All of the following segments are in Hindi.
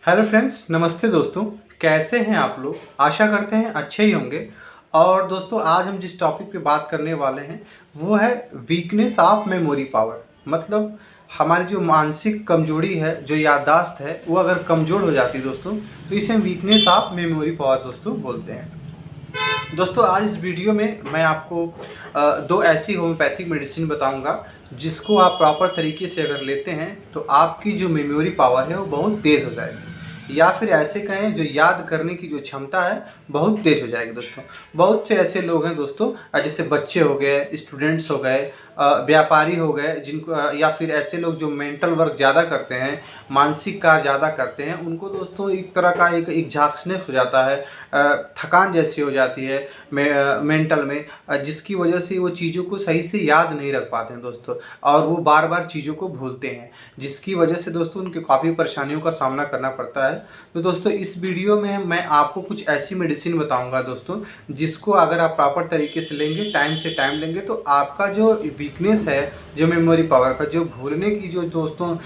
हेलो फ्रेंड्स, नमस्ते दोस्तों। कैसे हैं आप लोग? आशा करते हैं अच्छे ही होंगे। और दोस्तों, आज हम जिस टॉपिक पे बात करने वाले हैं वो है वीकनेस ऑफ मेमोरी पावर। मतलब हमारी जो मानसिक कमजोरी है, जो याददाश्त है, वो अगर कमज़ोर हो जाती है दोस्तों, तो इसे हम वीकनेस ऑफ मेमोरी पावर दोस्तों बोलते हैं। दोस्तों, आज इस वीडियो में मैं आपको दो ऐसी होम्योपैथिक मेडिसिन बताऊंगा जिसको आप प्रॉपर तरीके से अगर लेते हैं तो आपकी जो मेमोरी पावर है वो बहुत तेज़ हो जाएगी, या फिर ऐसे कहें जो याद करने की जो क्षमता है बहुत तेज़ हो जाएगी। दोस्तों, बहुत से ऐसे लोग हैं दोस्तों, जैसे बच्चे हो गए, स्टूडेंट्स हो गए, व्यापारी हो गए, जिनको या फिर ऐसे लोग जो मेंटल वर्क ज़्यादा करते हैं, मानसिक कार्य ज़्यादा करते हैं, उनको दोस्तों एक तरह का एक झांकनेस हो जाता है, थकान जैसी हो जाती है मेंटल में, जिसकी वजह से वो चीज़ों को सही से याद नहीं रख पाते हैं दोस्तों, और वो बार बार चीज़ों को भूलते हैं, जिसकी वजह से दोस्तों उनके काफ़ी परेशानियों का सामना करना पड़ता है। तो दोस्तों, इस वीडियो में मैं आपको कुछ ऐसी मेडिसिन बताऊंगा दोस्तों, जिसको अगर आप प्रॉपर तरीके से लेंगे, टाइम से टाइम लेंगे, तो आपका जो वीकनेस है, जो मेमोरी पावर का, जो भूलने की जो दोस्तों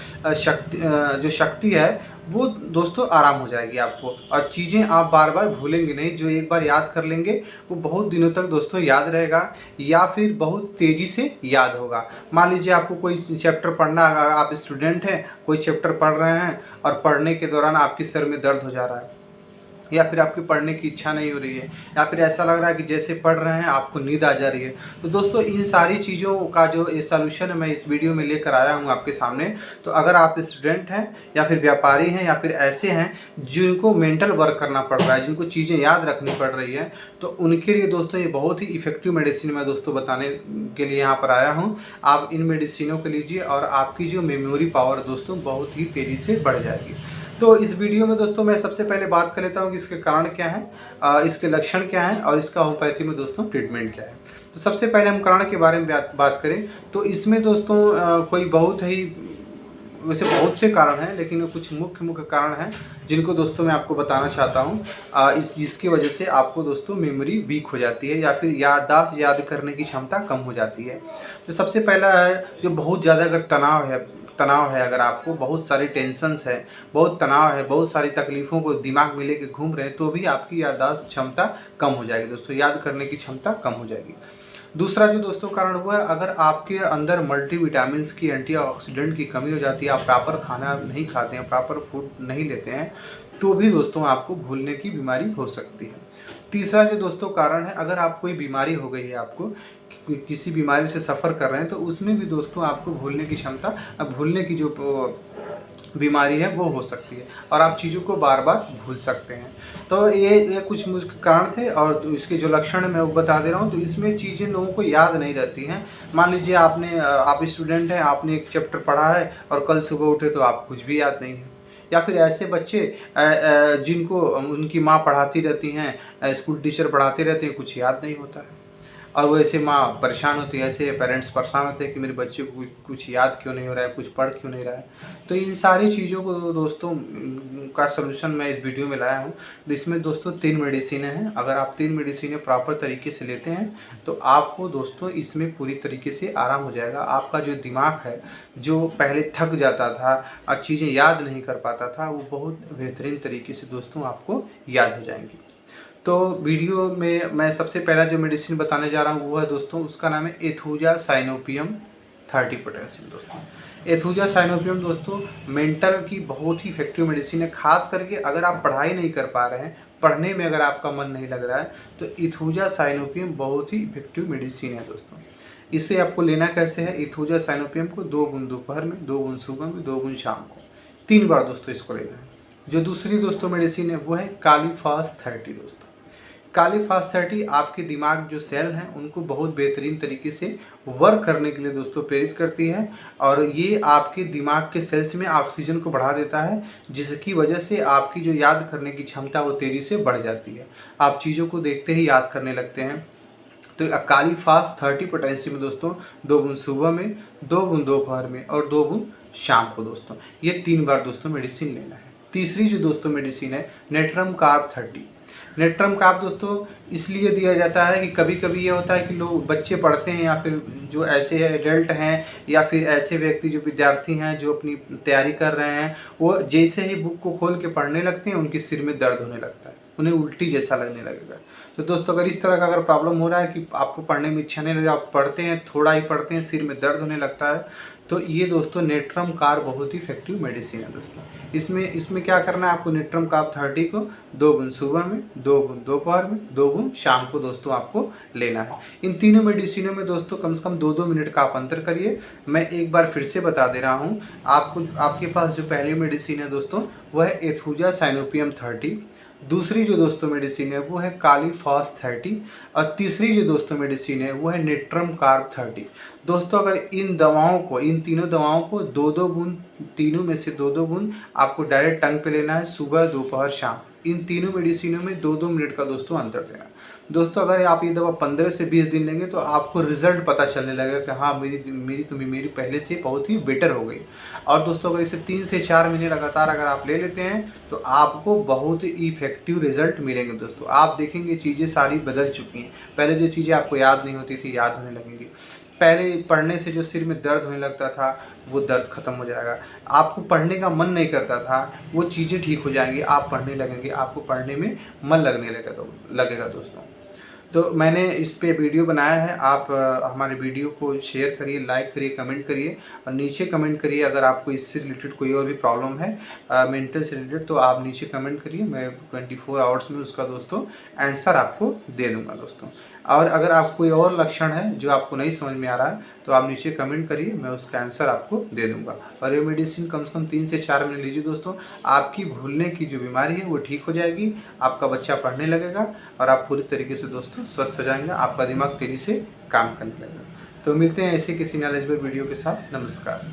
जो शक्ति है, वो दोस्तों आराम हो जाएगी आपको, और चीज़ें आप बार बार भूलेंगे नहीं। जो एक बार याद कर लेंगे वो बहुत दिनों तक दोस्तों याद रहेगा, या फिर बहुत तेज़ी से याद होगा। मान लीजिए आपको कोई चैप्टर पढ़ना, अगर आप स्टूडेंट हैं, कोई चैप्टर पढ़ रहे हैं और पढ़ने के दौरान आपके सर में दर्द हो जा रहा है, या फिर आपकी पढ़ने की इच्छा नहीं हो रही है, या फिर ऐसा लग रहा है कि जैसे पढ़ रहे हैं आपको नींद आ जा रही है, तो दोस्तों इन सारी चीज़ों का जो ये सलूशन है मैं इस वीडियो में लेकर आया हूँ आपके सामने। तो अगर आप स्टूडेंट हैं, या फिर व्यापारी हैं, या फिर ऐसे हैं जिनको मेंटल वर्क करना पड़ रहा है, जिनको चीज़ें याद रखनी पड़ रही है, तो उनके लिए दोस्तों ये बहुत ही इफेक्टिव मेडिसिन मैं दोस्तों बताने के लिए यहाँ पर आया हूँ। आप इन मेडिसिनों को लीजिए और आपकी जो मेमोरी पावर दोस्तों बहुत ही तेज़ी से बढ़ जाएगी। तो इस वीडियो में दोस्तों मैं सबसे पहले बात कर लेता हूँ कि इसके कारण क्या है, इसके लक्षण क्या हैं, और इसका होम्योपैथी में दोस्तों ट्रीटमेंट क्या है। तो सबसे पहले हम कारण के बारे में बात करें तो इसमें दोस्तों कोई बहुत ही, वैसे बहुत से कारण हैं, लेकिन कुछ मुख्य कारण हैं जिनको दोस्तों मैं आपको बताना चाहता हूँ, जिसकी वजह से आपको दोस्तों मेमोरी वीक हो जाती है, या फिर याददाश्त, याद करने की क्षमता कम हो जाती है। तो सबसे पहला है, जो बहुत ज़्यादा अगर तनाव है, अगर आपको बहुत सारी टेंशन्स है, बहुत तनाव है, बहुत सारी तकलीफ़ों को दिमाग में लेके घूम रहे हैं, तो भी आपकी याददाश्त क्षमता कम हो जाएगी दोस्तों, याद करने की क्षमता कम हो जाएगी। दूसरा जो दोस्तों कारण हुआ है, अगर आपके अंदर मल्टीविटामिन्स की, एंटीऑक्सीडेंट की कमी हो जाती है, आप प्रॉपर खाना नहीं खाते हैं, प्रॉपर फूड नहीं लेते हैं, तो भी दोस्तों आपको भूलने की बीमारी हो सकती है। तीसरा जो दोस्तों कारण है, अगर आप कोई बीमारी हो गई है, आपको किसी बीमारी से सफ़र कर रहे हैं, तो उसमें भी दोस्तों आपको भूलने की क्षमता, भूलने की जो बीमारी है वो हो सकती है, और आप चीज़ों को बार बार भूल सकते हैं। तो ये कुछ मुख्य कारण थे, और इसके जो लक्षण मैं वो बता दे रहा हूँ। तो इसमें चीज़ें लोगों को याद नहीं रहती हैं। मान लीजिए आप स्टूडेंट हैं, आपने एक चैप्टर पढ़ा है और कल सुबह उठे तो आप कुछ भी याद नहीं है। या फिर ऐसे बच्चे जिनको उनकी माँ पढ़ाती रहती हैं, स्कूल टीचर पढ़ाते रहते हैं, कुछ याद नहीं होता है, और वो ऐसे माँ परेशान होती है, ऐसे पेरेंट्स परेशान होते हैं कि मेरे बच्चे को कुछ याद क्यों नहीं हो रहा है, कुछ पढ़ क्यों नहीं रहा है। तो इन सारी चीज़ों को दोस्तों का सलूशन मैं इस वीडियो में लाया हूँ। तो इसमें दोस्तों 3 मेडिसिनें हैं। अगर आप 3 मेडिसिनें प्रॉपर तरीके से लेते हैं तो आपको दोस्तों इसमें पूरी तरीके से आराम हो जाएगा। आपका जो दिमाग है, जो पहले थक जाता था और चीज़ें याद नहीं कर पाता था, वो बहुत बेहतरीन तरीके से दोस्तों आपको याद हो जाएंगी। तो वीडियो में मैं सबसे पहला जो मेडिसिन बताने जा रहा हूँ वो है दोस्तों, उसका नाम है एथुजा साइनोपियम 30 पोटेशियम। दोस्तों, एथुजा साइनोपियम दोस्तों मेंटल की बहुत ही इफेक्टिव मेडिसिन है। खास करके अगर आप पढ़ाई नहीं कर पा रहे हैं, पढ़ने में अगर आपका मन नहीं लग रहा है, तो एथुजा साइनोपियम बहुत ही इफेक्टिव मेडिसिन है दोस्तों। इसे आपको लेना कैसे है? एथुजा साइनोपियम को 2 बूंद दोपहर में, 2 बूंद सुबह में, 2 बूंद शाम को, 3 बार दोस्तों इसको लेना है। जो दूसरी दोस्तों मेडिसिन है वो है कालीफास 30 दोस्तों। कालीफास 30 आपके दिमाग जो सेल हैं उनको बहुत बेहतरीन तरीके से वर्क करने के लिए दोस्तों प्रेरित करती है, और ये आपके दिमाग के सेल्स में ऑक्सीजन को बढ़ा देता है, जिसकी वजह से आपकी जो याद करने की क्षमता वो तेज़ी से बढ़ जाती है। आप चीज़ों को देखते ही याद करने लगते हैं। तो कालीफास 30 पोटेशियम में दोस्तों 2 बूंद सुबह में, 2 बूंद दोपहर में, और 2 बूंद शाम को दोस्तों, ये 3 बार दोस्तों मेडिसिन लेना है। तीसरी जो दोस्तों मेडिसिन है नेट्रम कार्ब 30। नेट्रम कार्ब दोस्तों इसलिए दिया जाता है कि कभी कभी ये होता है कि लोग बच्चे पढ़ते हैं या फिर जो ऐसे एडल्ट हैं या फिर ऐसे व्यक्ति जो विद्यार्थी हैं जो अपनी तैयारी कर रहे हैं, वो जैसे ही बुक को खोल के पढ़ने लगते हैं उनके सिर में दर्द होने लगता है, उन्हें उल्टी जैसा लगने लगेगा। तो दोस्तों अगर इस तरह का अगर प्रॉब्लम हो रहा है कि आपको पढ़ने में इच्छा नहीं लगे, आप पढ़ते हैं थोड़ा ही पढ़ते हैं, सिर में दर्द होने लगता है, तो ये दोस्तों नेट्रम कार्ब बहुत ही इफेक्टिव मेडिसिन है दोस्तों। इसमें क्या करना है आपको, नेट्रम कार्ब 30 को 2 बूंद सुबह में, 2 बूंद दोपहर में, 2 बूंद शाम को दोस्तों आपको लेना है। इन तीनों मेडिसिनों में दोस्तों कम से कम 2-2 मिनट का आप अंतर करिए। मैं एक बार फिर से बता दे रहा हूँ आपको। आपके पास जो पहली मेडिसिन है दोस्तों वह है एथुजा साइनोपियम 30, दूसरी जो दोस्तों मेडिसिन है वो है कालीफॉस 30, और तीसरी जो दोस्तों मेडिसिन है वो है नेट्रम कार्ब 30। दोस्तों अगर इन तीनों दवाओं को 2-2 बूंद, तीनों में से 2-2 बूंद आपको डायरेक्ट टंग पे लेना है, सुबह दोपहर शाम। इन तीनों मेडिसिनों में 2-2 मिनट का दोस्तों अंतर देना है। दोस्तों अगर आप ये दवा 15 से 20 दिन लेंगे तो आपको रिजल्ट पता चलने लगेगा कि हाँ मेरी पहले से बहुत ही बेटर हो गई। और दोस्तों अगर इसे 3 से 4 महीने लगातार अगर आप ले लेते हैं तो आपको बहुत ही इफेक्टिव रिजल्ट मिलेंगे दोस्तों। आप देखेंगे चीज़ें सारी बदल चुकी हैं, पहले जो चीज़ें आपको याद नहीं होती थी याद होने लगेंगी, पहले पढ़ने से जो सिर में दर्द होने लगता था वो दर्द खत्म हो जाएगा, आपको पढ़ने का मन नहीं करता था वो चीज़ें ठीक हो जाएंगी, आप पढ़ने लगेंगे, आपको पढ़ने में मन लगेगा दोस्तों। तो मैंने इस पे वीडियो बनाया है, आप हमारे वीडियो को शेयर करिए, लाइक करिए, कमेंट करिए, और नीचे कमेंट करिए अगर आपको इससे रिलेटेड कोई और भी प्रॉब्लम है मेंटल से रिलेटेड, तो आप नीचे कमेंट करिए, मैं 24 आवर्स में उसका दोस्तों आंसर आपको दे दूंगा दोस्तों। और अगर आप कोई और लक्षण है जो आपको नहीं समझ में आ रहा है तो आप नीचे कमेंट करिए, मैं उसका आंसर आपको दे दूंगा। और ये मेडिसिन कम से कम 3 से 4 महीने लीजिए दोस्तों, आपकी भूलने की जो बीमारी है वो ठीक हो जाएगी, आपका बच्चा पढ़ने लगेगा और आप पूरी तरीके से दोस्तों स्वस्थ हो जाएंगे, आपका दिमाग तेज़ी से काम करने लगेगा। तो मिलते हैं ऐसे किसी नॉलेजेबल वीडियो के साथ। नमस्कार।